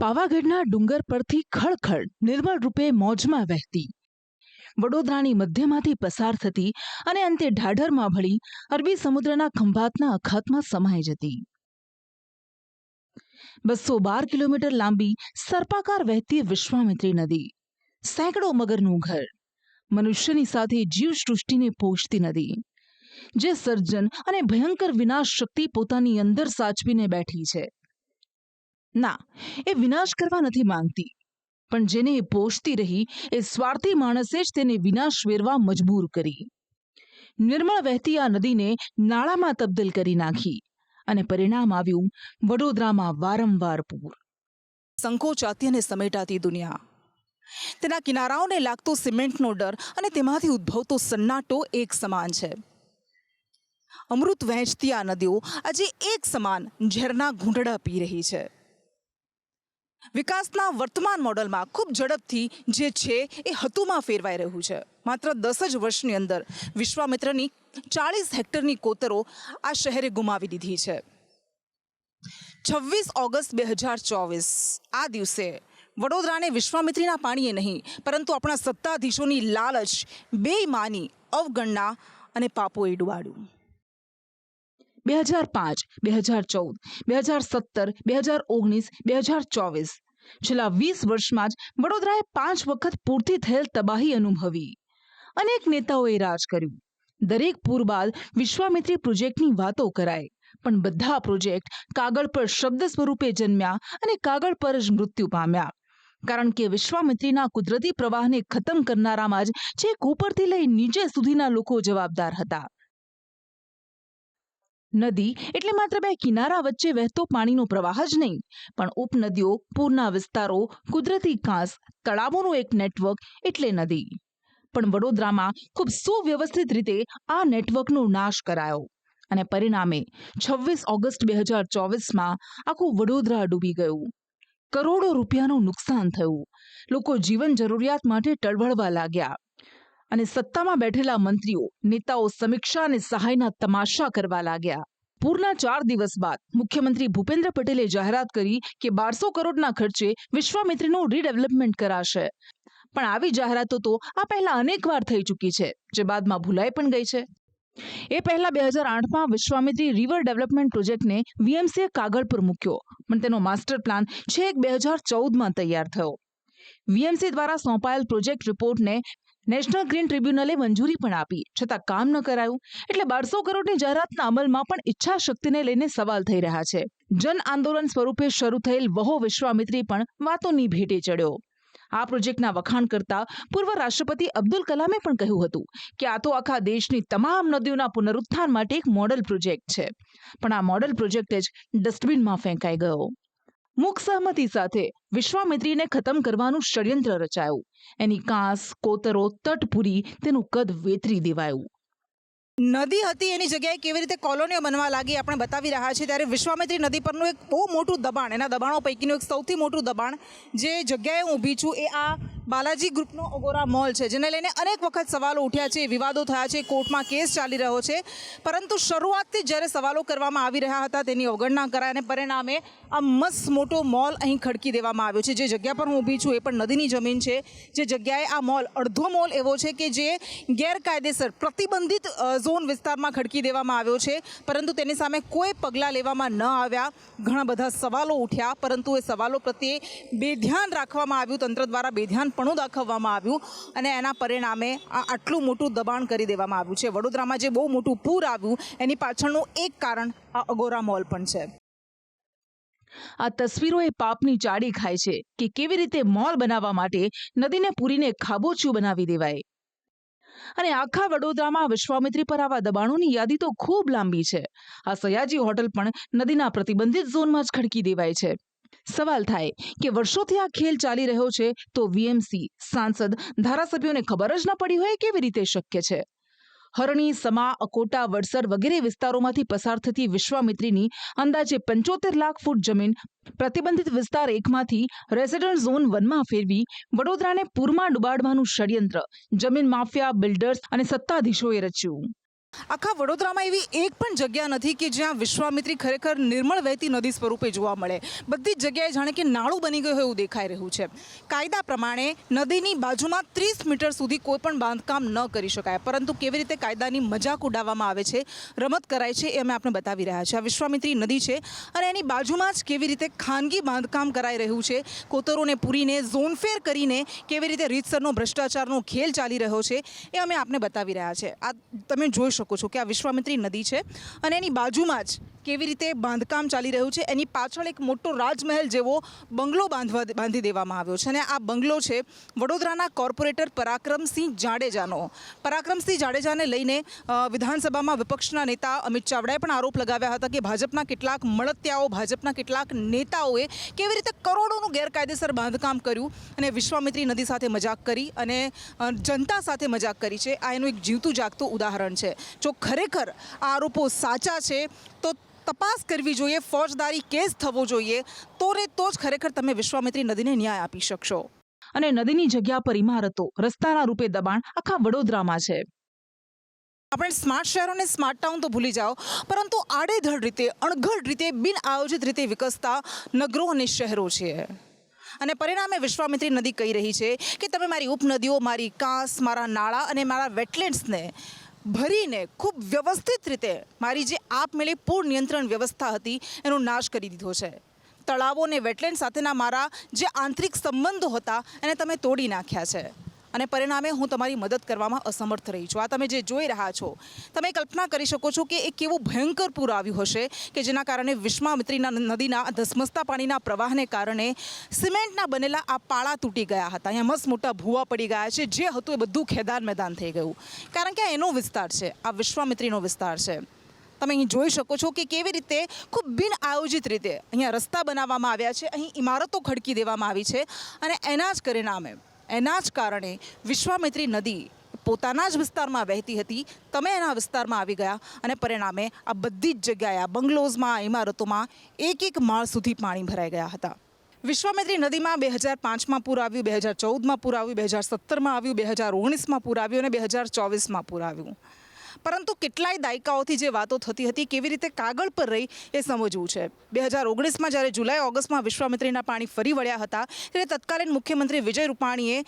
પાવાગઢના ડુંગર પરથી ખળખળ નિર્મળ રૂપે મોજમાં વહેતી, વડોદરાની મધ્યમાંથી પસાર થતી અને અંતે ઢાઢરમાં ભળી અરબી સમુદ્રના ખંભાતના અખાતમાં સમાઈ જતી. 212 કિલોમીટર લાંબી સર્પાકાર વહેતી વિશ્વામિત્રી નદી, સેંકડો મગરનું ઘર, મનુષ્યની સાથે જીવસૃષ્ટિને પોષતી નદી, જે સર્જન અને ભયંકર વિનાશ શક્તિ પોતાની અંદર સાચવીને બેઠી છે. ના, એ વિનાશ કરવા નથી માંગતી, પણ જેને એ પોષતી રહી એ સ્વાર્થી માણસે જ તેને વિનાશ વેરવા મજબૂર કરી. નિર્મળ વહેતી આ નદીને નાળામાં તબદીલ કરી નાખી અને પરિણામ આવ્યું વડોદરામાં વારંવાર પૂર. સંકોચાતી અને સમેટાતી દુનિયા, તેના કિનારાઓને લાગતો સિમેન્ટનો ડર અને તેમાંથી ઉદ્ભવતો સન્નાટો એક સમાન છે. અમૃત વહેંચતી આ નદીઓ આજે એક સમાન ઝેરના ઘૂંટડા પી રહી છે. વિકાસના વર્તમાન મોડલમાં ખૂબ ઝડપથી જે છે એ હતુમાં ફેરવાઈ રહ્યું છે. માત્ર 10 જ વર્ષની અંદર વિશ્વામિત્રની 40 હેક્ટરની કોતરો આ શહેરે ગુમાવી દીધી છે. 26 ઓગસ્ટ 2024 આ દિવસે વડોદરાને વિશ્વામિત્રીના પાણીએ નહીં, પરંતુ આપણા સત્તાધીશોની લાલચ, બેઈમાની, અવગણના અને પાપોએ ડુબાડ્યું. 2005, 2014, 2017, 2019, 2024 છેલ્લા 20 વર્ષમાં જ વડોદરાએ 5 વખત પૂરથી થયેલ તબાહી અનુભવી. અનેક નેતાઓએ રાજ કર્યું. દરેક પૂર બાદ વિશ્વામિત્રી પ્રોજેક્ટની વાતો કરાય, પણ બધા પ્રોજેક્ટ કાગળ પર શબ્દ સ્વરૂપે જન્મ્યા અને કાગળ પર જ મૃત્યુ પામ્યા. કારણ કે વિશ્વામિત્રીના કુદરતી પ્રવાહને ખતમ કરનારામાં જ છેક ઉપરથી લઈ નીચે સુધીના લોકો જવાબદાર હતા. નદી એટલે માત્ર બે કિનારા વચ્ચે વહેતો પાણીનો પ્રવાહ જ નહીં, પણ ઉપનદીઓ, પૂરના વિસ્તારો, કુદરતી કાંસ, તળાવોનું એક નેટવર્ક એટલે નદી. પણ વડોદરામાં ખૂબ સુવ્યવસ્થિત રીતે આ નેટવર્કનો નાશ કરાયો અને પરિણામે 26 ઓગસ્ટ 2024માં આખું વડોદરા ડૂબી ગયું. કરોડો રૂપિયાનું નુકસાન થયું. લોકો જીવન જરૂરિયાત માટે ટળવળવા લાગ્યા અને સત્તામાં બેઠેલા મંત્રીઓ, નેતાઓ સમીક્ષા અને સહાયના તમાશા કરવા લાગ્યા. પૂરના 4 દિવસ બાદ મુખ્યમંત્રી ભૂપેન્દ્ર પટેલે જાહેરાત કરી કે 1200 કરોડના ખર્ચે વિશ્વામિત્રીનું રીડેવલપમેન્ટ કરાશે. પણ આવી જાહેરાતો તો આ પહેલા અનેકવાર થઈ ચૂકી છે, જે બાદમાં ભૂલાઈ પણ ગઈ છે. એ પહેલા 2008માં વિશ્વામિત્રી રિવર ડેવલપમેન્ટ પ્રોજેક્ટને વીએમસીએ કાગળ પર મૂક્યો, પણ તેનો માસ્ટર પ્લાન છેક 2014માં તૈયાર થયો. વીએમસી દ્વારા સોંપાયેલ પ્રોજેક્ટ રિપોર્ટને નેશનલ ગ્રીન ટ્રિબ્યુનલે મંજૂરી પણ આપી, છતાં કામ ન કરાયું. એટલે 1200 કરોડની જાહેરાતના અમલમાં પણ ઈચ્છા શક્તિને લઈને સવાલ થઈ રહ્યા છે. જન આંદોલન સ્વરૂપે શરૂ થયેલ વહો વિશ્વામિત્રી પણ વાતોની ભેટે ચડ્યો. આ પ્રોજેક્ટના વખાણ કરતા પૂર્વ રાષ્ટ્રપતિ અબ્દુલ કલામે પણ કહ્યું હતું કે આ તો આખા દેશની તમામ નદીઓના પુનરુત્થાન માટે એક મોડલ પ્રોજેક્ટ છે. પણ આ મોડલ પ્રોજેક્ટ જ ડસ્ટબિનમાં ફેંકાઈ ગયો. મુખ સહમતિ સાથે વિશ્વામિત્રીને ખતમ કરવાનું ષડયંત્ર રચાયું. એની કાંસ, કોતરો, તટપુરી, તેનું કદ વેતરી દેવાયું. નદી હતી એની જગ્યાએ કેવી રીતે કોલોનીઓ બનવા લાગી આપણે બતાવી રહ્યા છીએ. ત્યારે વિશ્વામિત્રી નદી પરનું એક બહુ મોટું દબાણ, એના દબાણો પૈકીનું એક સૌથી મોટું દબાણ જે જગ્યાએ હું ઊભી છું એ આ બાલાજી ગ્રુપનો અગોરા મોલ છે, જેને લઈને અનેક વખત સવાલો ઉઠ્યા છે, વિવાદો થયા છે, કોર્ટમાં કેસ ચાલી રહ્યો છે. પરંતુ શરૂઆતથી જ્યારે સવાલો કરવામાં આવી રહ્યા હતા તેની અવગણના કરાય અને પરિણામે આ મસ્ત મોટો મોલ અહીં ખડકી દેવામાં આવ્યો છે. જે જગ્યા પર હું ઊભી છું એ પણ નદીની જમીન છે. જે જગ્યાએ આ મોલ, અડધો મોલ એવો છે કે જે ગેરકાયદેસર પ્રતિબંધિત ઝોન વિસ્તારમાં ખડકી દેવામાં આવ્યો છે, પરંતુ તેની સામે કોઈ પગલાં લેવામાં ન આવ્યા. ઘણા બધા સવાલો ઉઠ્યા, પરંતુ એ સવાલો પ્રત્યે બેધ્યાન રાખવામાં આવ્યું, તંત્ર દ્વારા બેધ્યાનપણું દાખવવામાં આવ્યું અને એના પરિણામે આ આટલું મોટું દબાણ કરી દેવામાં આવ્યું છે. વડોદરામાં જે બહુ મોટું પૂર આવ્યું એની પાછળનું એક કારણ આ અગોરા મોલ પણ છે. આ તસવીરો એ પાપની ચાડી ખાય છે કે કેવી રીતે મોલ બનાવવા માટે નદીને પૂરીને ખાબોચિયું બનાવી દેવાય. અને આખા વડોદરામાં વિશ્વામિત્રી પર આવા દબાણોની યાદી તો ખૂબ લાંબી છે. આ સયાજી હોટલ પણ નદીના પ્રતિબંધિત ઝોનમાં જ ખડકી દેવાય છે. સવાલ થાય કે વર્ષોથી આ ખેલ ચાલી રહ્યો છે તો વીએમસી, સાંસદ, ધારાસભ્યોને ખબર જ ન પડી હોય કેવી રીતે શક્ય છે? હરણી, સમા, અકોટા, વડસર વગેરે વિસ્તારોમાંથી પસાર થતી વિશ્વામિત્રીની અંદાજે 75 લાખ ફૂટ જમીન પ્રતિબંધિત વિસ્તાર 1માંથી રેસિડન્ટ ઝોન 1માં ફેરવી વડોદરાને પૂરમાં ડુબાડવાનું ષડયંત્ર જમીન માફિયા, બિલ્ડર્સ અને સત્તાધીશોએ રચ્યું. આખા વડોદરામાં એવી એક પણ જગ્યા નથી કે જ્યાં વિશ્વામિત્રી ખરેખર નિર્મળ વહેતી નદી સ્વરૂપે જોવા મળે. બધી જ જગ્યાએ જાણે કે નાળું બની ગયું હોય એવું દેખાઈ રહ્યું છે. કાયદા પ્રમાણે નદીની બાજુમાં 30 મીટર સુધી કોઈ પણ બાંધકામ ન કરી શકાય, પરંતુ કેવી રીતે કાયદાની મજાક ઉડાવવામાં આવે છે, રમત કરાય છે, એ અમે આપણે બતાવી રહ્યા છીએ. આ વિશ્વામિત્રી નદી છે અને એની બાજુમાં જ કેવી રીતે ખાનગી બાંધકામ કરાઈ રહ્યું છે, કોતરોને પૂરીને ઝોનફેર કરીને કેવી રીતે રીતસરનો ભ્રષ્ટાચારનો ખેલ ચાલી રહ્યો છે, એ અમે આપને બતાવી રહ્યા છે. આ તમે જોઈ શકો છો કે આ વિશ્વામિત્રી નદી છે અને એની બાજુમાં જ કેવી રીતે બાંધકામ ચાલી રહ્યું છે. એની પાછળ એક મોટો રાજમહેલ જેવો બંગલો બાંધી દેવામાં આવ્યો છે અને આ બંગલો છે વડોદરાના કોર્પોરેટર પરાક્રમસિંહ જાડેજાનો. પરાક્રમસિંહ જાડેજાને લઈને વિધાનસભામાં વિપક્ષના નેતા અમિત ચાવડાએ પણ આરોપ લગાવ્યા હતા કે ભાજપના કેટલાક મળતિયાઓ, ભાજપના કેટલાક નેતાઓએ કેવી રીતે કરોડોનું ગેરકાયદેસર બાંધકામ કર્યું અને વિશ્વામિત્રી નદી સાથે મજાક કરી અને જનતા સાથે મજાક કરી છે. આ એનું એક જીવતું જાગતું ઉદાહરણ છે. જો ખરેખર આ આરોપો સાચા છે તો તપાસ કરવી જોઈએ, ફોજદારી કેસ થવો જોઈએ, તો જ ખરેખર તમે વિશ્વામિત્રી નદીને ન્યાય આપી શકશો. અને નદીની જગ્યા પર ઇમારતો, રસ્તાના રૂપે દબાણ આખા વડોદરામાં છે. આપણે સ્માર્ટ શહેરોને સ્માર્ટ ટાઉન તો ભૂલી જાઓ, પરંતુ આડેધડ રીતે, અણઘડ રીતે, બિન આયોજિત રીતે વિકસતા નગરો અને શહેરો છે. અને પરિણામે વિશ્વામિત્રી નદી કહી રહી છે કે તમે મારી ઉપનદીઓ, મારી કાંસ, મારા નાળા અને મારા વેટલેન્ડ્સને ભરીને ખૂબ વ્યવસ્થિત રીતે મારી જે આપમેળે પૂર નિયંત્રણ વ્યવસ્થા હતી એનો નાશ કરી દીધો છે. તળાવો અને વેટલેન્ડ સાથેના મારા જે આંતરિક સંબંધો હતા એને તમે તોડી નાખ્યા છે અને પરિણામે હું તમારી મદદ કરવામાં અસમર્થ રહી છું. આ તમે જે જોઈ રહ્યા છો, તમે કલ્પના કરી શકો છો કે એ કેવું ભયંકર પૂર આવ્યું હશે કે જેના કારણે વિશ્વામિત્રીના નદીના ધસમસતા પાણીના પ્રવાહને કારણે સિમેન્ટના બનેલા આ પાળા તૂટી ગયા હતા. અહીંયા મસ્ત મોટા ભૂવા પડી ગયા છે. જે હતું એ બધું ખેદાન મેદાન થઈ ગયું, કારણ કે આ એનો વિસ્તાર છે, આ વિશ્વામિત્રીનો વિસ્તાર છે. તમે અહીં જોઈ શકો છો કે કેવી રીતે ખૂબ બિન આયોજિત રીતે અહીંયા રસ્તા બનાવવામાં આવ્યા છે, અહીં ઇમારતો ખડકી દેવામાં આવી છે અને એના જ કારણે વિશ્વામિત્રી નદી પોતાના જ વિસ્તારમાં વહેતી હતી, તમે એના વિસ્તારમાં આવી ગયા અને પરિણામે આ બધી જ જગ્યાએ, આ બંગલોઝમાં, ઇમારતોમાં એક માળ સુધી પાણી ભરાઈ ગયા હતા. વિશ્વામિત્રી નદીમાં 2005માં પૂર આવ્યું, 2014માં પૂર આવ્યું, 2017માં આવ્યું, 2019માં પૂર આવ્યું અને 2024માં પૂર આવ્યું. પરંતુ કેટલાય દાયકાઓથી જે વાતો થતી હતી કેવી રીતે કાગળ પર રહી એ સમજવું છે. 2019માં જ્યારે જુલાઈ ઓગસ્ટમાં વિશ્વામિત્રીના પાણી ફરી વળ્યા હતા ત્યારે તત્કાલીન મુખ્યમંત્રી વિજય રૂપાણીએ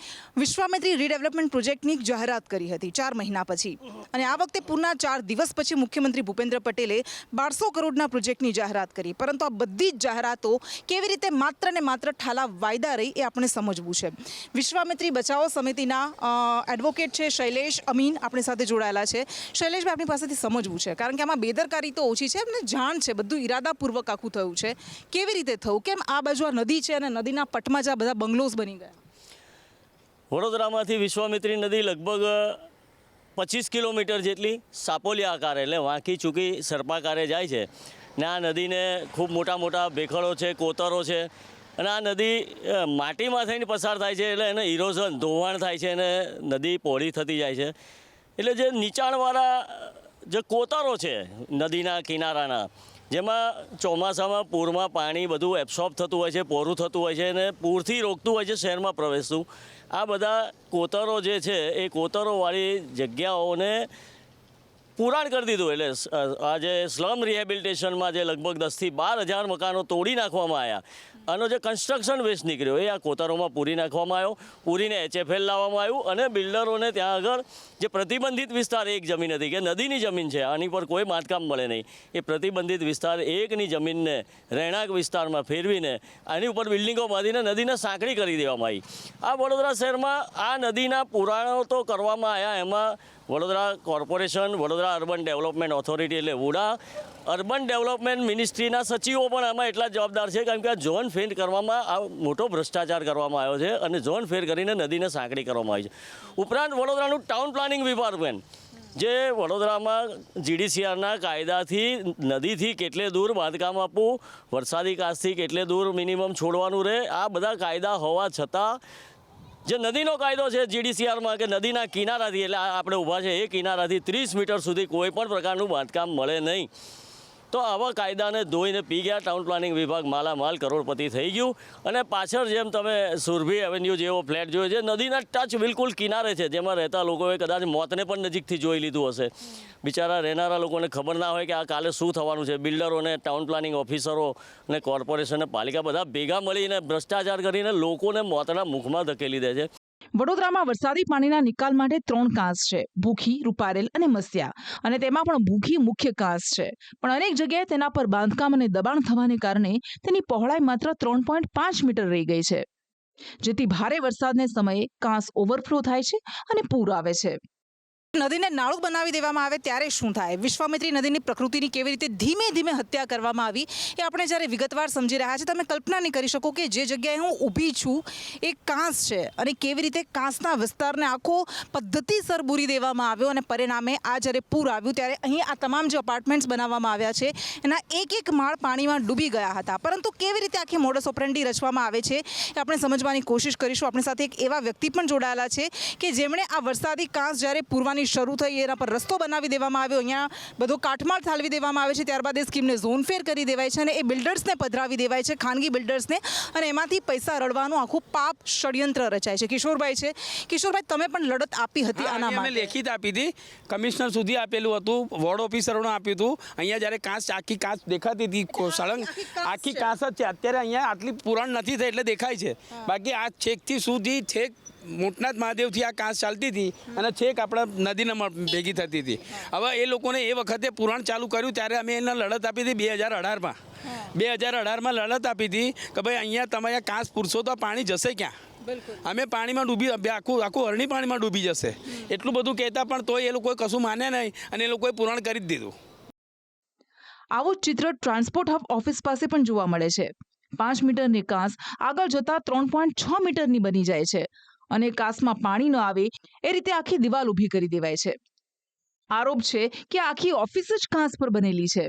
વિશ્વામિત્રી રીડેવલપમેન્ટ પ્રોજેક્ટની જાહેરાત કરી હતી 4 મહિના પછી, અને આ વખતે પૂરના 4 દિવસ પછી મુખ્યમંત્રી ભૂપેન્દ્ર પટેલે 1200 કરોડના પ્રોજેક્ટની જાહેરાત કરી. પરંતુ આ બધી જ જાહેરાતો કેવી રીતે માત્ર ને માત્ર ઠાલા વાયદા રહી એ આપણે સમજવું છે. વિશ્વામિત્રી બચાવો સમિતિના એડવોકેટ છે શૈલેષ અમીન આપણી સાથે જોડાયેલા છે. શૈલેષભાઈ, આપણી પાસેથી સમજવું છે, કારણ કે આમાં બેદરકારી તો ઓછી છે, એમને જાણ છે, બધું ઇરાદાપૂર્વક આખું થયું છે. કેવી રીતે થયું? કેમ આ બાજુ આ નદી છે અને નદીના પટમાં જ આ બધા બંગલોઝ બની ગયા? વડોદરામાંથી વિશ્વામિત્રી નદી લગભગ 25 કિલોમીટર જેટલી સાપોલિયા આકારે એટલે વાંકી ચૂકી સર્પાકારે જાય છે ને આ નદીને ખૂબ મોટા ભેખડો છે, કોતરો છે અને આ નદી માટીમાં થઈને પસાર થાય છે એટલે એને ઇરોઝન, ધોવાણ થાય છે અને નદી પહોળી થતી જાય છે. એટલે જે નીચાણવાળા જે કોતરો છે નદીના કિનારાના, જેમાં ચોમાસામાં પૂરમાં પાણી બધું એબ્સોર્બ થતું હોય છે, પોરું થતું હોય છે અને પૂરથી રોકતું હોય છે શહેરમાં પ્રવેશતું, આ બધા કોતરો જે છે એ કોતરોવાળી જગ્યાઓને પુરાણ કરી દીધું. એટલે આ જે સ્લમ રિહેબિલિટેશનમાં જે લગભગ 10,000 થી 12,000 મકાનો તોડી નાખવામાં આવ્યા, આનો જે કન્સ્ટ્રક્શન વેસ્ટ નીકળ્યો એ આ કોતરોમાં પૂરી નાખવામાં આવ્યો, પૂરીને HFL લાવવામાં આવ્યું અને બિલ્ડરોને ત્યાં આગળ જે પ્રતિબંધિત વિસ્તાર એક જમીન હતી કે નદીની જમીન છે, આની પર કોઈ બાંધકામ મળે નહીં, એ પ્રતિબંધિત વિસ્તાર એકની જમીનને રહેણાંક વિસ્તારમાં ફેરવીને આની ઉપર બિલ્ડિંગો બાંધીને નદીને સાંકડી કરી દેવામાં આવી. આ વડોદરા શહેરમાં આ નદીના પુરાણો તો કરવામાં આવ્યા, એમાં Vadodara corporation, Vadodara urban development authority એટલે વુડા, અર્બન ડેવલપમેન્ટ મિનિસ્ટ્રીના સચિવો પણ આમાં એટલા જવાબદાર છે, કારણ કે આ ઝોન ફેર કરવામાં આ મોટો ભ્રષ્ટાચાર કરવામાં આવ્યો છે અને ઝોન ફેર કરીને નદીને સાંકડી કરવામાં આવી છે. ઉપરાંત વડોદરાનું ટાઉન પ્લાનિંગ ડિપાર્ટમેન્ટ જે વડોદરામાં GDCRના કાયદાથી નદીથી કેટલે દૂર બાંધકામ આપવું, વરસાદી કાચથી કેટલે દૂર મિનિમમ છોડવાનું રહે, આ બધા કાયદા હોવા છતાં જે નદીનો કાયદો છે GDCRમાં કે નદીના કિનારાથી, એટલે આપણે ઊભા છે એ કિનારાથી 30 મીટર સુધી કોઈ પણ પ્રકારનું બાંધકામ મળે નહીં. તો આવા કાયદાને ધોઈને પી ગયા ટાઉન પ્લાનિંગ વિભાગ માલામાલ કરોડપતિ થઈ ગયું. અને પાછળ જેમ તમે સુરભી એવન્યુ જેવો ફ્લેટ જોયો છે, નદીના ટચ બિલકુલ કિનારે છે, જેમાં રહેતા લોકોએ કદાચ મોતને પણ નજીકથી જોઈ લીધું હશે. બિચારા રહેનારા લોકોને ખબર ના હોય કે આ કાલે શું થવાનું છે. બિલ્ડરોને, ટાઉન પ્લાનિંગ ઓફિસરો અને કોર્પોરેશન પાલિકા બધા ભેગા મળીને ભ્રષ્ટાચાર કરીને લોકોને મોતના મુખમાં ધકેલી દે છે. વડોદરામાં વરસાદી પાણીના નિકાલ માટે 3 કાંસ છે: ભૂખી, રૂપારેલ અને મસિયા. અને તેમાં પણ ભૂખી મુખ્ય કાંસ છે. પણ અનેક જગ્યાએ તેના પર બાંધકામ અને દબાણ થવાને કારણે તેની પહોળાઈ માત્ર 3.5 મીટર રહી ગઈ છે, જેથી ભારે વરસાદને સમયે કાંસ ઓવરફ્લો થાય છે અને પૂર આવે છે. નદીને નાળું બનાવી દેવામાં આવે ત્યારે શું થાય? વિશ્વામિત્રી નદીની પ્રકૃતિની કેવી રીતે ધીમે ધીમે હત્યા કરવામાં આવી એ આપણે જ્યારે વિગતવાર સમજી રહ્યા છીએ. તમે કલ્પના નહીં કરી શકો કે જે જગ્યાએ હું ઊભી છું એ કાંસ છે અને કેવી રીતે કાંસના વિસ્તારને આખો પદ્ધતિસર બૂરી દેવામાં આવ્યો અને પરિણામે આ જ્યારે પૂર આવ્યું ત્યારે અહીં આ તમામ જે અપાર્ટમેન્ટ્સ બનાવવામાં આવ્યા છે એના એક માળ પાણીમાં ડૂબી ગયા હતા. પરંતુ કેવી રીતે આખી મોડસ ઓપરેન્ડી રચવામાં આવે છે એ આપણે સમજવાની કોશિશ કરીશું. આપણી સાથે એક એવા વ્યક્તિ પણ જોડાયેલા છે કે જેમણે આ વરસાદી કાંસ જ્યારે પૂરવાની શરૂ થઈ એના પર રસ્તો બનાવી દેવામાં આવ્યો, અહીંયા બધો કાટમાળ ઠાલવી દેવામાં આવે છે, ત્યારબાદ એ સ્કીમને ઝોન ફેર કરી દેવાય છે અને એ બિલ્ડર્સને પધરાવી દેવાય છે, ખાનગી બિલ્ડર્સને, અને એમાંથી પૈસા રળવાનું આખું પાપ ષડયંત્ર રચાય છે. કિશોરભાઈ છે. કિશોરભાઈ, તમે પણ લડત આપી હતી આના માટે? લેખિત આપી હતી, કમિશનર સુધી આપેલું હતું, વોર્ડ ઓફિસરોને આપ્યું હતું. અહીંયા જ્યારે આખી કાંસ દેખાતી હતી સળંગ, આખી કાંસ જ છે. અત્યારે અહીંયા આટલી પુરાણ નથી થઈ એટલે દેખાય છે. બાકી આ છેકથી સુધી છેક મોટનાથ મહાદેવથી આ કાંસ ચાલતી હતી અને છેક આપણા નદીના ભેગી થતી હતી. હવે એ લોકોને એ વખતે પુરાણ ચાલુ કર્યું ત્યારે અમે એને લડત આપી હતી 2018માં. 2018માં લડત આપી હતી કે ભાઈ અહીંયા તમે કાંસ પૂરશો તો પાણી જશે ક્યાં? અમે પાણીમાં ડૂબી, આખું અરણી પાણીમાં ડૂબી જશે એટલું બધું કહેતા પણ તોય એ લોકોએ કશું માને નહીં અને એ લોકોએ પુરાણ કરી જ દીધું. આવું જ ચિત્ર ટ્રાન્સપોર્ટ હબ ઓફિસ પાસે પણ જોવા મળે છે. 5 મીટરની કાંસ આગળ જતા 3.6 મીટરની બની જાય છે અને કાંસમાં પાણી ન આવે એ રીતે આખી દિવાલ ઊભી કરી દેવાય છે. આરોપ છે કે આખી ઓફિસ જ કાંસ પર બનેલી છે.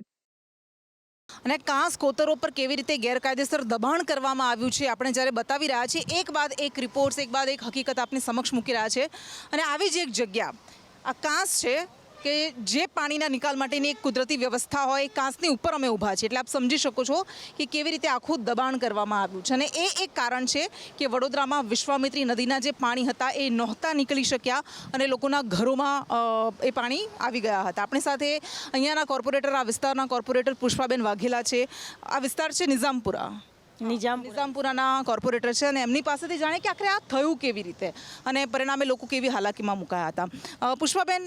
અને કાંસ કોતરો પર કેવી રીતે ગેરકાયદેસર દબાણ કરવામાં આવ્યું છે આપણે જ્યારે બતાવી રહ્યા છીએ. એક બાદ એક રિપોર્ટ્સ, એક બાદ એક હકીકત આપની સમક્ષ મૂકી રહ્યા છે. અને આવી જ એક જગ્યા આ કાંસ છે કે જે પાણીના નિકાલ માટેની એક કુદરતી વ્યવસ્થા હોય, કાંસની ઉપર અમે ઊભા છીએ એટલે આપ સમજી શકો છો કે કેવી રીતે આખું દબાણ કરવામાં આવ્યું છે. અને એ એક કારણ છે કે વડોદરામાં વિશ્વામિત્રી નદીના જે પાણી હતા એ નહોતા નીકળી શક્યા અને લોકોના ઘરોમાં એ પાણી આવી ગયા હતા. આપણી સાથે અહીંયાના કોર્પોરેટર, આ વિસ્તારના કોર્પોરેટર પુષ્પાબેન વાઘેલા છે. આ વિસ્તાર છે નિઝામપુરાના કોર્પોરેટર છે અને એમની પાસેથી જાણે કે આખરે આ થયું કેવી રીતે અને પરિણામે લોકો કેવી હાલાકીમાં મુકાયા હતા. પુષ્પાબેન,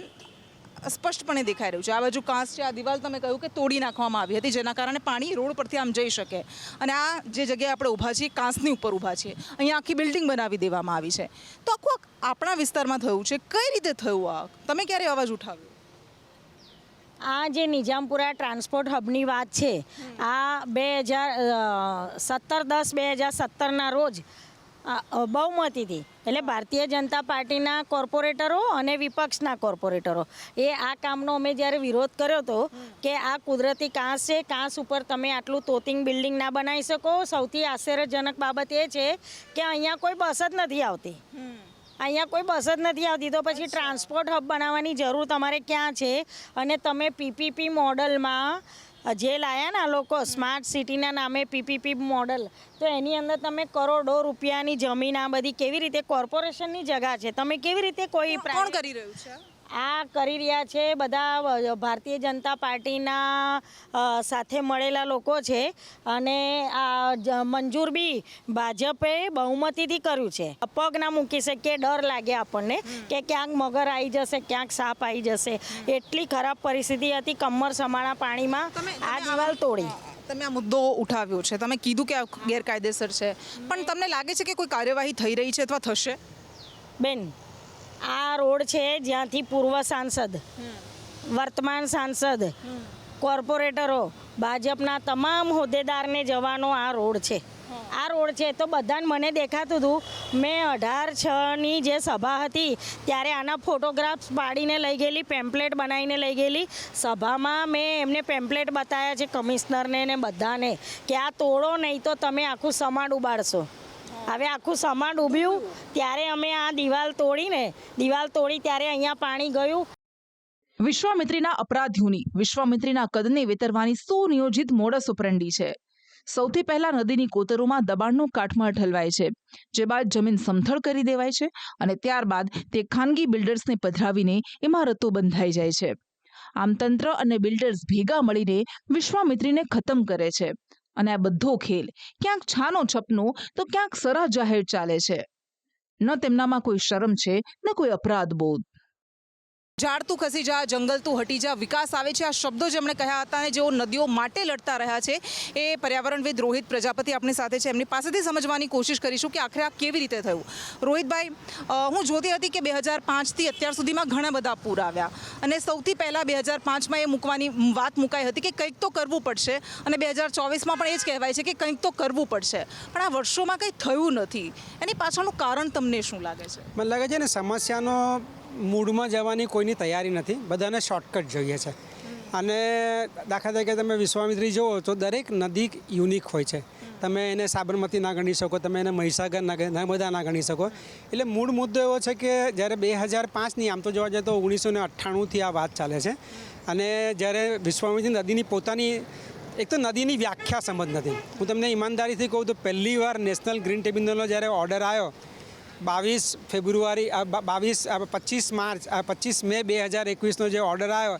સ્પષ્ટપણે દેખાઈ રહ્યું છે આ બાજુ કાંસ છે, આ દિવાલ તમે કહ્યું કે તોડી નાખવામાં આવી હતી જેના કારણે પાણી રોડ પરથી આમ જઈ શકે, અને આ જે જગ્યાએ આપણે ઊભા છીએ કાંસની ઉપર ઊભા છીએ, અહીંયા આખી બિલ્ડિંગ બનાવી દેવામાં આવી છે. તો આખું આપણા વિસ્તારમાં થયું છે, કઈ રીતે થયું? આ તમે ક્યારે અવાજ ઉઠાવ્યો? આ જે નિઝામપુરા ટ્રાન્સપોર્ટ હબની વાત છે, આ 2017 રોજ બહુમતીથી, એટલે ભારતીય જનતા પાર્ટીના કોર્પોરેટરો અને વિપક્ષના કોર્પોરેટરો એ આ કામનો અમે જ્યારે વિરોધ કર્યો હતો કે આ કુદરતી કાંસ છે, કાંસ ઉપર તમે આટલું તોતિંગ બિલ્ડિંગ ના બનાવી શકો. સૌથી આશ્ચર્યજનક બાબત એ છે કે અહીંયા કોઈ બસ જ નથી આવતી. તો પછી ટ્રાન્સપોર્ટ હબ બનાવવાની જરૂર તમારે ક્યાં છે? અને તમે પીપીપી મોડલમાં જે લાયા ને આ લોકો સ્માર્ટ સિટીના નામે પીપીપી મોડલ, તો એની અંદર તમે કરોડો રૂપિયાની જમીન, આ બધી કેવી રીતે કોર્પોરેશનની જગા છે, તમે કેવી રીતે કોઈ કોણ કરી રહ્યું છે? આ કરી રહ્યા છે બધા ભારતીય જનતા પાર્ટીના સાથે મળેલા લોકો છે. અને આ મંજૂર બી ભાજપે બહુમતીથી કર્યું છે. પગ ના મૂકી શકીએ, ડર લાગે આપણને કે ક્યાંક મગર આવી જશે, ક્યાંક સાપ આવી જશે. એટલી ખરાબ પરિસ્થિતિ હતી, કમર સમાણા પાણીમાં આ દિવાલ તોડી. તમે આ મુદ્દો ઉઠાવ્યો છે, તમે કીધું કે આ ગેરકાયદેસર છે, પણ તમને લાગે છે કે કોઈ કાર્યવાહી થઈ રહી છે અથવા થશે? બેન, આ રોડ છે જ્યાંથી પૂર્વ સાંસદ, વર્તમાન સાંસદ, કોર્પોરેટરો, ભાજપના તમામ હોદ્દેદારને જવાનો આ રોડ છે. આ રોડ છે તો બધાને મને દેખાતું હતું. મેં 18/6ની જે સભા હતી ત્યારે આના ફોટોગ્રાફ્સ પાડીને લઈ ગયેલી, પેમ્પલેટ બનાવીને લઈ ગયેલી. સભામાં મેં એમને પેમ્પલેટ બતાવ્યા છે કમિશનરને ને બધાને કે આ તોડો નહીં તો તમે આખું સમાડ ઉબાડશો. હવે આખું સમાડ ઊભ્યું ત્યારે અમે આ દિવાલ તોડી ત્યારે અહીંયા પાણી ગયું. વિશ્વામિત્રીના અપરાધીઓની વિશ્વામિત્રીના કદને વેતરવાની સુનિયોજિત મોડસ ઓપરંડી છે. સૌથી પહેલા નદીની કોતરોમાં દબાણનો કાટમાળ ઠલવાય છે, જે બાદ જમીન સમથળ કરી દેવાય છે અને ત્યારબાદ તે ખાનગી બિલ્ડર્સને પધરાવીને ઇમારતો બંધાઈ જાય છે. આમ તંત્ર અને બિલ્ડર્સ ભેગા મળીને વિશ્વામિત્રીને ખતમ કરે છે અને આ બધો ખેલ ક્યાંક છાનો છપનો તો ક્યાંક સરા જાહેર ચાલે છે. ન તેમનામાં કોઈ શરમ છે ન કોઈ અપરાધ બોધ. ઝાડ તું ખસી જા, જંગલ તું હટી જા, વિકાસ આવે છે, આ શબ્દો જેમણે કહ્યા હતા અને જેઓ નદીઓ માટે લડતા રહ્યા છે એ પર્યાવરણવિદ રોહિત પ્રજાપતિ આપણી સાથે છે. એમની પાસેથી સમજવાની કોશિશ કરીશું કે આખરે આ કેવી રીતે થયું. રોહિતભાઈ, હું જોતી હતી કે 2005થી અત્યાર સુધીમાં ઘણા બધા પૂર આવ્યા અને સૌથી પહેલાં 2005માં એ મૂકવાની વાત મુકાઈ હતી કે કંઈક તો કરવું પડશે અને 2024માં પણ એ જ કહેવાય છે કે કંઈક તો કરવું પડશે, પણ આ વર્ષોમાં કંઈ થયું નથી. એની પાછળનું કારણ તમને શું લાગે છે? મને લાગે છે ને સમસ્યાનો મૂળમાં જવાની કોઈની તૈયારી નથી, બધાને શોર્ટકટ જોઈએ છે. અને દાખલા તરીકે તમે વિશ્વામિત્રી જુઓ તો દરેક નદી યુનિક હોય છે. તમે એને સાબરમતી ના ગણી શકો, તમે એને મહીસાગર નર્મદા ના ગણી શકો. એટલે મૂળ મુદ્દો એવો છે કે જ્યારે 2005ની આમ તો જોવા જાય તો 1998થી આ વાત ચાલે છે. અને જ્યારે વિશ્વામિત્રી નદીની પોતાની એક તો નદીની વ્યાખ્યા સમજ નથી. હું તમને ઈમાનદારીથી કહું તો પહેલી વાર નેશનલ ગ્રીન ટ્રિબ્યુનલનો જ્યારે ઓર્ડર આવ્યો 25 મે 2021નો જે ઓર્ડર આવ્યો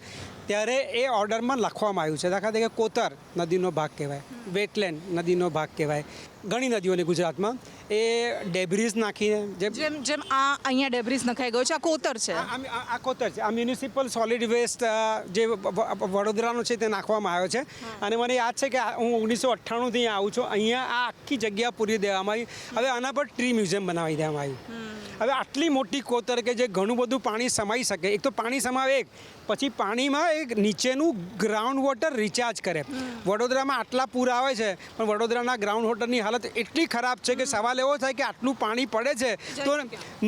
ત્યારે એ ઓર્ડરમાં લખવામાં આવ્યું છે દાખલા તરીકે કોતર નદીનો ભાગ કહેવાય, વેટલેન્ડ નદીનો ભાગ કહેવાય. ઘણી નદીઓને ગુજરાતમાં એ ડેબ્રીઝ નાખીને જેમ આ અહીંયા ડેબ્રીઝ નખાઈ ગયો છે, આ કોતર છે. આ કોતર છે. આ મ્યુનિસિપલ સોલિડ વેસ્ટ જે વડોદરાનો છે તે નાખવામાં આવ્યો છે. અને મને યાદ છે કે હું 1998થી આવું છું. અહીંયા આ આખી જગ્યા પૂરી દેવામાં આવી. હવે આના પર ટ્રી મ્યુઝિયમ બનાવી દેવામાં આવ્યું. હવે આટલી મોટી કોતર કે જે ઘણું બધું પાણી સમાઈ શકે, એક તો પાણી સમાવે, એક પછી પાણીમાં એક નીચેનું ગ્રાઉન્ડ વોટર રિચાર્જ કરે. વડોદરામાં આટલા પૂર આવે છે પણ વડોદરાના ગ્રાઉન્ડ વોટરની હાલત એટલી ખરાબ છે કે સવાલ એવો થાય કે આટલું પાણી પડે છે તો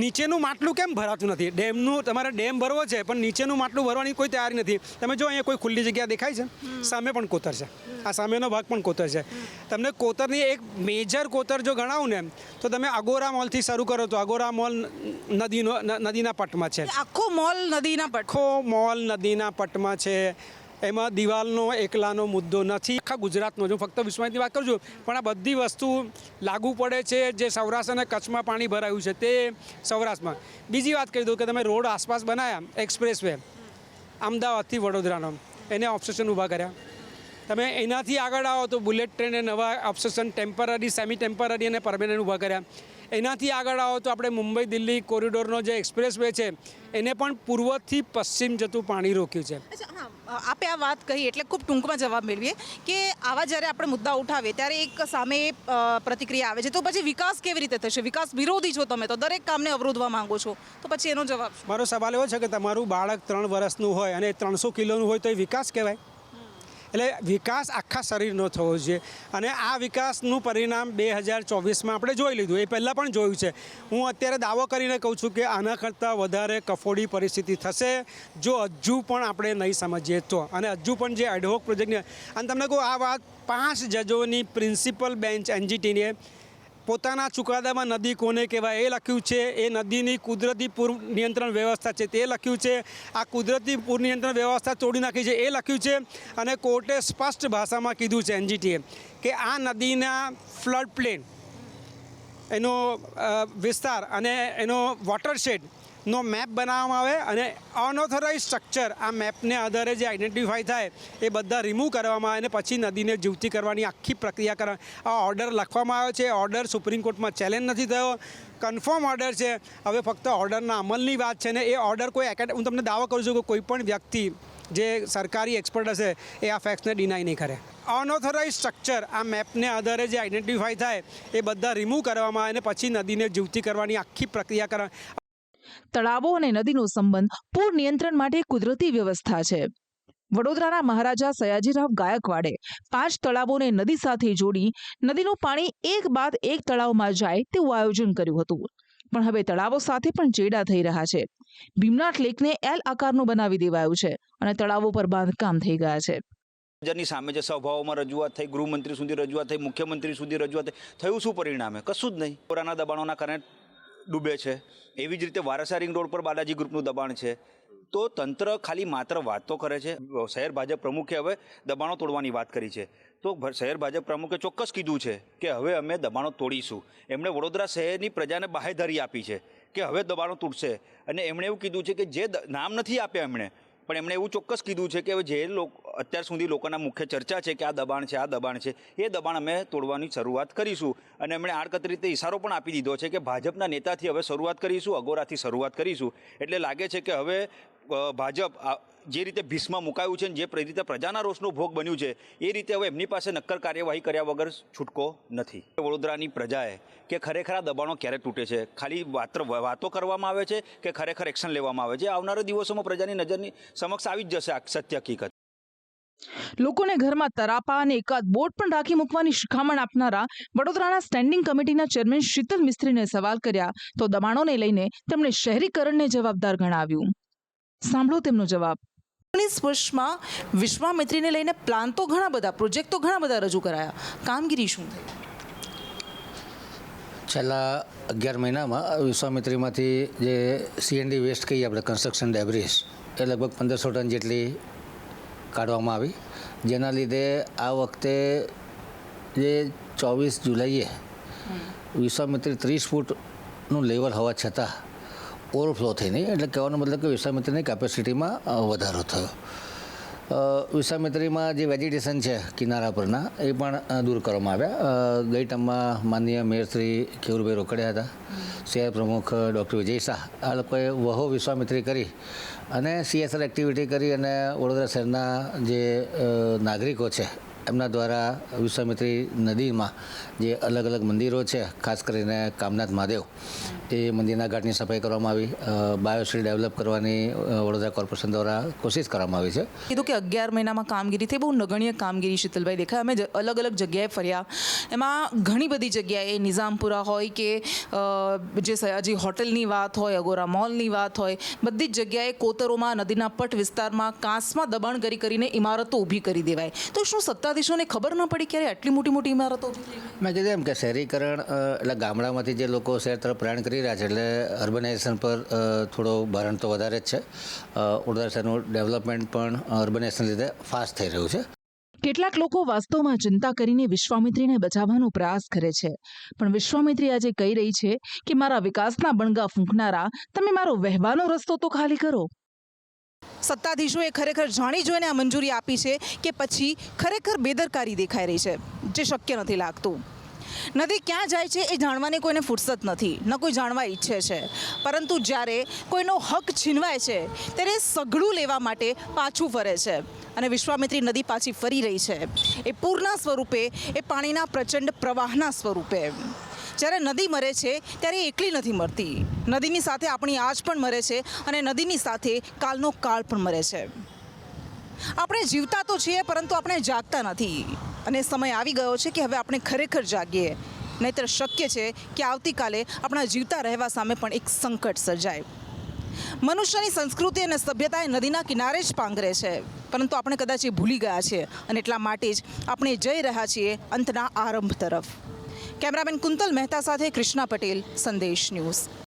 નીચેનું માટલું કેમ ભરાતું નથી? ડેમનું તમારે ડેમ ભરવો છે પણ નીચેનું માટલું ભરવાની કોઈ તૈયારી નથી. તમે જો અહીંયા કોઈ ખુલ્લી જગ્યા દેખાય છે, સામે પણ કોતર છે, આ સામેનો ભાગ પણ કોતર છે. તમને કોતરની એક મેજર કોતર જો ગણાવું ને તો તમે અગોરા મોલથી શરૂ કરો તો અગોરા મોલ નદીના પટમાં છે. આખો મોલ નદીના પટ આખો મોલ નદીના પટમાં છે. એમાં દિવાલનો એકલાનો મુદ્દો નથી, આખા ગુજરાતનો. જો ફક્ત વિશ્વામિત્રીની વાત કરું છું પણ આ બધી વસ્તુ લાગુ પડે છે. જે સૌરાષ્ટ્ર અને કચ્છમાં પાણી ભરાયું છે તે સૌરાષ્ટ્રમાં. બીજી વાત કરી દઉં કે તમે રોડ આસપાસ બનાવ્યા, એક્સપ્રેસ વે અમદાવાદથી વડોદરાનો, એને ઓબ્સેશન ઊભા કર્યા. તમે એનાથી આગળ આવો તો બુલેટ ટ્રેને નવા ઓબ્સેશન ટેમ્પરરી, સેમી ટેમ્પરરી અને પરમેનન્ટ ઊભા કર્યા. એનાથી આગળ આવો તો આપણે મુંબઈ દિલ્હી કોરિડોરનો જે એક્સપ્રેસ વે છે એને પણ પૂર્વથી પશ્ચિમ જતું પાણી રોક્યું છે. આપે આ વાત કહી એટલે ખૂબ ટૂંકમાં જવાબ મેળવીએ કે આવા જ્યારે આપણે મુદ્દા ઉઠાવીએ ત્યારે એક સામે પ્રતિક્રિયા આવે છે તો પછી વિકાસ કેવી રીતે થશે? વિકાસ વિરોધી છો તમે, તો દરેક કામને અવરોધવા માંગો છો, તો પછી એનો જવાબ? મારો સવાલ એવો છે કે તમારું બાળક 3 વર્ષનું હોય અને 300 કિલોનું હોય તો એ વિકાસ કહેવાય? એટલે વિકાસ આખા શરીરનો થવો જોઈએ. અને આ વિકાસનું પરિણામ 2024માં આપણે જોઈ લીધું, એ પહેલાં પણ જોયું છે. હું અત્યારે દાવો કરીને કહું છું કે આના કરતાં વધારે કફોડી પરિસ્થિતિ થશે જો હજુ પણ આપણે નહીં સમજીએ તો. અને હજુ પણ જે એડહોક પ્રોજેક્ટની, અને તમને કહું આ વાત 5 જજોની પ્રિન્સિપલ બેન્ચ એનજીટીને પોતાના ચુકાદામાં નદી કોને કહેવાય એ લખ્યું છે. એ નદીની કુદરતી પૂર નિયંત્રણ વ્યવસ્થા છે તે લખ્યું છે. આ કુદરતી પૂર નિયંત્રણ વ્યવસ્થા તોડી નાખી છે એ લખ્યું છે. અને કોર્ટે સ્પષ્ટ ભાષામાં કીધું છે એનજીટીએ કે આ નદીના ફ્લડ પ્લેન, એનો વિસ્તાર અને એનો વોટરશેડનો મેપ બનાવવામાં આવે અને અનઓથોરાઇઝ સ્ટ્રક્ચર આ મેપને આધારે જે આઈડેન્ટિફાઈ થાય એ બધા રિમૂવ કરવામાં આવે અને પછી નદીને જીવતી કરવાની આખી પ્રક્રિયા કરવા આ ઓર્ડર લખવામાં આવ્યો છે. ઓર્ડર સુપ્રીમ કોર્ટમાં ચેલેન્જ નથી થયો, કન્ફર્મ ઓર્ડર છે. હવે ફક્ત ઓર્ડરના અમલની વાત છે ને એ ઓર્ડર કોઈ હું તમને દાવો કરું છું કે કોઈ પણ વ્યક્તિ જે સરકારી એક્સપર્ટ હશે એ આ ફેક્ટ્સને ડિનાય નહીં કરે. અનઓથોરાઇઝ સ્ટ્રક્ચર આ મેપને આધારે જે આઈડેન્ટિફાઈ થાય એ બધા રિમૂવ કરવામાં આવે અને પછી નદીને જીવતી કરવાની આખી પ્રક્રિયા કરવા. તળાવો અને નદીનો સંબંધ પૂર નિયંત્રણ માટે કુદરતી વ્યવસ્થા છે. વડોદરાના મહારાજા સયાજીરાવ ગાયકવાડે 5 તળાવોને નદી સાથે જોડી નદીનું પાણી એક બાદ એક તળાવમાં જાય તેવું આયોજન કર્યું હતું. પણ હવે તળાવો સાથે પણ ચેડા થઈ રહ્યા છે. ભીમનાથ લેકને એલ આકારનું બનાવી દેવાયું છે અને તળાવો પર બાંધકામ થઈ ગયા છે. ની સામે જે સભાઓમાં રજૂઆત થઈ, ગૃહમંત્રી સુધી રજૂઆત થઈ, મુખ્યમંત્રી સુધી રજૂઆત થઈ, થયું શું પરિણામે? કશું જ નહીં. કોરોના દબાણોના કારણે ડૂબે છે. એવી જ રીતે વારસા રિંગ રોડ પર બાલાજી ગ્રુપનું દબાણ છે. તો તંત્ર ખાલી માત્ર વાત તો કરે છે. શહેર ભાજપ પ્રમુખે હવે દબાણો તોડવાની વાત કરી છે. તો શહેર ભાજપ પ્રમુખે ચોક્કસ કીધું છે કે હવે અમે દબાણો તોડીશું. એમણે વડોદરા શહેરની પ્રજાને બાહેધરી આપી છે કે હવે દબાણો તૂટશે. અને એમણે એવું કીધું છે કે જે નામ નથી આપ્યા એમણે, પણ એમણે એવું ચોક્કસ કીધું છે કે હવે જે અત્યાર સુધી લોકોના મુખ્ય ચર્ચા છે કે આ દબાણ છે, આ દબાણ છે, એ દબાણ અમે તોડવાની શરૂઆત કરીશું. અને એમણે આડકતરી રીતે ઇશારો પણ આપી દીધો છે કે ભાજપના નેતાથી હવે શરૂઆત કરીશું, અગોરાથી શરૂઆત કરીશું. એટલે લાગે છે કે હવે ભાજપ જે રીતે ભીસમાં મુકાયું છે, જે રીતે પ્રજાના રોષનો ભોગ બન્યું છે, એ રીતે હવે એમની પાસે નક્કર કાર્યવાહી કર્યા વગર છૂટકો નથી. વડોદરાની પ્રજાએ કે ખરેખર આ દબાણો ક્યારે તૂટે છે, ખાલી વાતો કરવામાં આવે છે કે ખરેખર એક્શન લેવામાં આવે છે, આવનારા દિવસોમાં પ્રજાની નજરની સમક્ષ આવી જ જશે આ સત્ય હકીકત. લોકોને ઘરમાં તરાપા અને એકાદ બોર્ડ પણ રાખી મૂકવાની શિખામણ આપનારા વડોદરાના સ્ટેન્ડિંગ કમિટીના ચેરમેન શીતલ મિસ્ત્રીને સવાલ કર્યા તો દબાણોને લઈને તેમણે શહેરીકરણને જવાબદાર ગણાવ્યું. સાંભળો તેમનો જવાબ. વર્ષમાં વિશ્વામિત્રીને લઈને પ્લાન તો ઘણા બધા, પ્રોજેક્ટ તો ઘણા બધા રજૂ કરાયા, કામગીરી શું થઈ? છેલ્લા 11 મહિનામાં વિશ્વામિત્રીમાંથી જે CND વેસ્ટ કહીએ આપણે, કન્સ્ટ્રક્શન ડેબ્રીસ, એ લગભગ 1500 ટન જેટલી કાઢવામાં આવી. જેના લીધે આ વખતે જે 24 જુલાઈએ વિશ્વામિત્રી 30 ફૂટનું લેવલ હોવા છતાં ઓવરફ્લો થઈ નહીં, એટલે કહેવાનો મતલબ કે વિશ્વામિત્રીની કેપેસિટીમાં વધારો થયો. વિશ્વામિત્રીમાં જે વેજીટેશન છે કિનારા પરના, એ પણ દૂર કરવામાં આવ્યા. ગઈ ટર્મમાં માનનીય મેયર શ્રી કેવુરભાઈ રોકડિયા હતા, શહેર પ્રમુખ ડૉક્ટર વિજય શાહ, આ લોકોએ વહો વિશ્વામિત્રી કરી અને CSR એક્ટિવિટી કરી અને વડોદરા શહેરના જે નાગરિકો છે એમના દ્વારા વિશ્વામિત્રી નદીમાં જે અલગ અલગ મંદિરો છે, ખાસ કરીને કામનાથ મહાદેવ, એ મંદિરના ઘાટની સફાઈ કરવામાં આવી. બાયોસ્ફિયર ડેવલપ કરવાની વડોદરા કોર્પોરેશન દ્વારા કોશિશ કરવામાં આવી છે. કીધું કે 11 મહિનામાં કામગીરી થઈ, બહુ નગણ્ય કામગીરી શીતલભાઈ દેખાય. અમે અલગ અલગ જગ્યાએ ફર્યા, એમાં ઘણી બધી જગ્યાએ નિઝામપુરા હોય કે જે સયાજી હોટલની વાત હોય, અગોરા મોલની વાત હોય, બધી જ જગ્યાએ કોતરોમાં, નદીના પટ વિસ્તારમાં કાંસમાં દબાણ કરીને ઇમારતો ઊભી કરી દેવાય. તો શું સત્તાધીશોને ખબર ન પડી ક્યારે આટલી મોટી મોટી ઇમારતો ઊભી થઈ ગઈ? મેં કીધું એમ કે શહેરીકરણ એટલે ગામડામાંથી જે લોકો શહેર તરફ પ્રયાણ કરી રહ્યા છે, એટલે અર્બનાઇઝેશન પર થોડો ભારણ તો વધારે જ છે. વડોદરા શહેરનું ડેવલપમેન્ટ પણ અર્બનાઇઝેશન લીધે ફાસ્ટ થઈ રહ્યું છે. કેટલાક લોકો વાસ્તવમાં ચિંતા કરીને વિશ્વામિત્રીને બચાવવાનો પ્રયાસ કરે છે, પણ વિશ્વામિત્રી આજે કહી રહી છે કે મારા વિકાસના બણગા ફૂંકનારા, તમે મારો વહેવાનો રસ્તો તો ખાલી કરો. સત્તાધીશોએ ખરેખર જાણી જોઈને આ મંજૂરી આપી છે કે પછી ખરેખર બેદરકારી દેખાઈ રહી છે, જે શક્ય નથી લાગતું. નદી ક્યાં જાય છે એ જાણવાની કોઈને ફુરસત નથી, ન કોઈ જાણવા ઈચ્છે છે. પરંતુ જ્યારે કોઈનો હક છીનવાય છે ત્યારે સઘળું લેવા માટે પાછું ફરે છે. અને વિશ્વામિત્રી નદી પાછી ફરી રહી છે, એ પૂરના સ્વરૂપે, એ પાણીના પ્રચંડ પ્રવાહના સ્વરૂપે. જ્યારે નદી મરે છે ત્યારે એકલી નથી મરતી, નદીની સાથે આપણી આજ પણ મરે છે અને નદીની સાથે કાલનો કાળ પણ મરે છે. આપણે જીવતા તો છીએ, પરંતુ આપણે જાગતા નથી. અને સમય આવી ગયો છે કે હવે આપણે ખરેખર જાગીએ, નહીંતર શક્ય છે કે આવતીકાલે આપણા જીવતા રહેવા સામે પણ એક સંકટ સર્જાય. મનુષ્યની સંસ્કૃતિ અને સભ્યતા એ નદીના કિનારે જ પાંગરે છે, પરંતુ આપણે કદાચ એ ભૂલી ગયા છે અને એટલા માટે જ આપણે જઈ રહ્યા છીએ અંતના આરંભ તરફ. કેમેરામેન કુંતલ મહેતા સાથે કૃષ્ણા પટેલ, સંદેશ ન્યૂઝ.